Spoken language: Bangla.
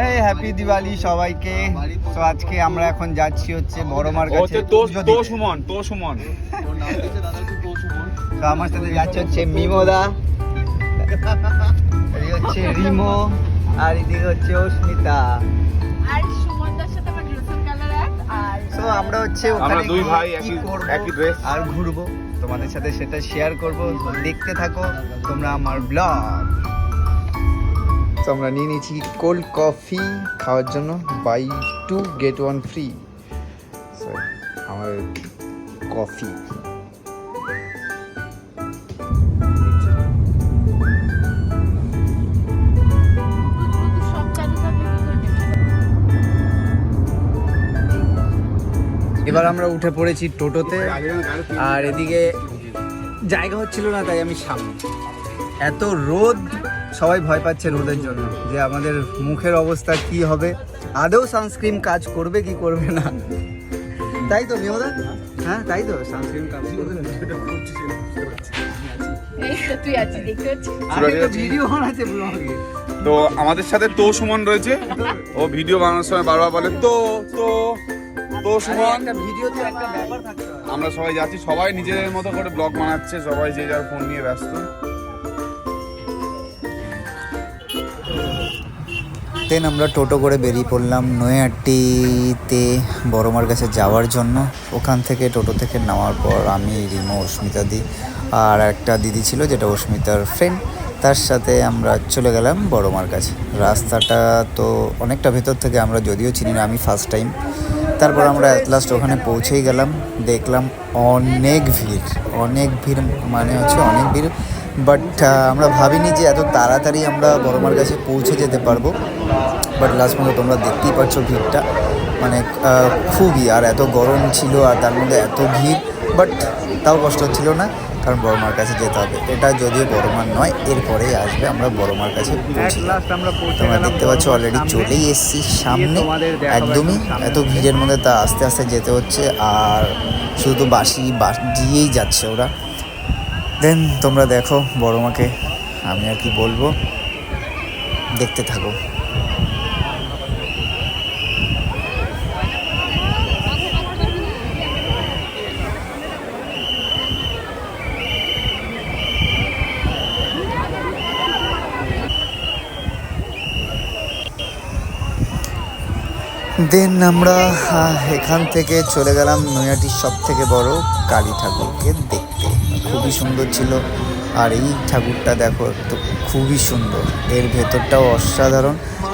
এই হ্যাপি দিওয়ালি সবাইকে। তো আজকে আমরা এখন যাচ্ছি হচ্ছে বড়মার কাছে। তো সুমন তো আমার সাথে যাচ্ছে হচ্ছে মিমোদা, এই হচ্ছে রিমো, আর এদিকে হচ্ছে অস্মিতা। আর সুমনদার সাথে আমার ড্রেসের কালার এক। আর তো আমরা হচ্ছে আমরা ওখানে দুই গিয়ে ভাই কি একই করবো ড্রেস আর ঘুরবো, তোমাদের সাথে সেটা শেয়ার করব। দেখতে থাকো তোমরা আমার ব্লগ। তো আমরা নিয়ে নিয়েছি কোল্ড কফি খাওয়ার জন্য, বাই 2 get 1 ফ্রি। আমার কফি সব চালু থাকলে কি করে নেবে? এবার আমরা উঠে পড়েছি টোটোতে, আর এদিকে জায়গা হচ্ছিল না তাই আমি সামনে। এত রোদ, সবাই ভয় পাচ্ছে রোদের জন্য যে আমাদের মুখের অবস্থা কি হবে, আদৌ সানস্ক্রিন কাজ করবে কি করবে না। তাই তো মিমদা? হ্যাঁ তাই তো, সানস্ক্রিন কাজ করবে না। এই তো তুই আছিস, দেখতে পাচ্ছিস? আরে তো ভিডিও বানাচ্ছে ব্লগে। তো আমাদের সাথে তো সুমন রয়েছে। ও ভিডিও বানানোর সময় বারবার বলে তো সুমন। একটা ভিডিওতে একটা ব্যাপার থাকতে হয়। আমরা সবাই যাচ্ছি, সবাই নিজেদের মতো করে ব্লগ বানাচ্ছে, সবাই যে যার ফোন নিয়ে ব্যস্ত। দেন আমরা টোটো করে বেরিয়ে পড়লাম নৈহাটিতে বড়মার কাছে যাওয়ার জন্য। ওখান থেকে টোটো থেকে নামার পর আমি, রিমো, অস্মিতা দি আর একটা দিদি ছিল যেটা অস্মিতার ফ্রেন্ড, তার সাথে আমরা চলে গেলাম বড়মার কাছে। রাস্তাটা তো অনেকটা ভেতর থেকে, আমরা যদিও চিনি না, আমি ফার্স্ট টাইম। তারপর আমরা অ্যাট লাস্ট ওখানে পৌঁছেই গেলাম। দেখলাম অনেক ভিড় মানে হচ্ছে অনেক ভিড়। বাট আমরা ভাবিনি যে এত তাড়াতাড়ি আমরা বড়মার কাছে পৌঁছে যেতে পারবো। বাট লাস্ট পর্যন্ত তোমরা দেখতেই পাচ্ছ ভিড়টা, মানে খুবই, আর এত গরম ছিল আর তার মধ্যে এত ভিড়। বাট তাও কষ্ট হচ্ছিল না, কারণ বড়মার কাছে যেতে হবে। এটা যদিও বড়মার নয়, এরপরেই আসবে। আমরা বড়মার কাছে পৌঁছে তোমরা দেখতে পাচ্ছ অলরেডি চলেই এসেছি সামনে একদমই। এত ভিড়ের মধ্যে তা আস্তে আস্তে যেতে হচ্ছে, আর শুধু বাস দিয়েই যাচ্ছে ওরা। দেন তোমরা দেখো বড়মাকে, আমি আর কি বলবো, দেখতে থাকো। দেন আমরা এখান থেকে চলে গেলাম নৈহাটির সব থেকে বড় কালী ঠাকুরকে দেখতে। খুবই সুন্দর ছিল, আর এই ঠাকুরটা দেখো তো খুবই সুন্দর, এর ভেতরটাও অসাধারণ।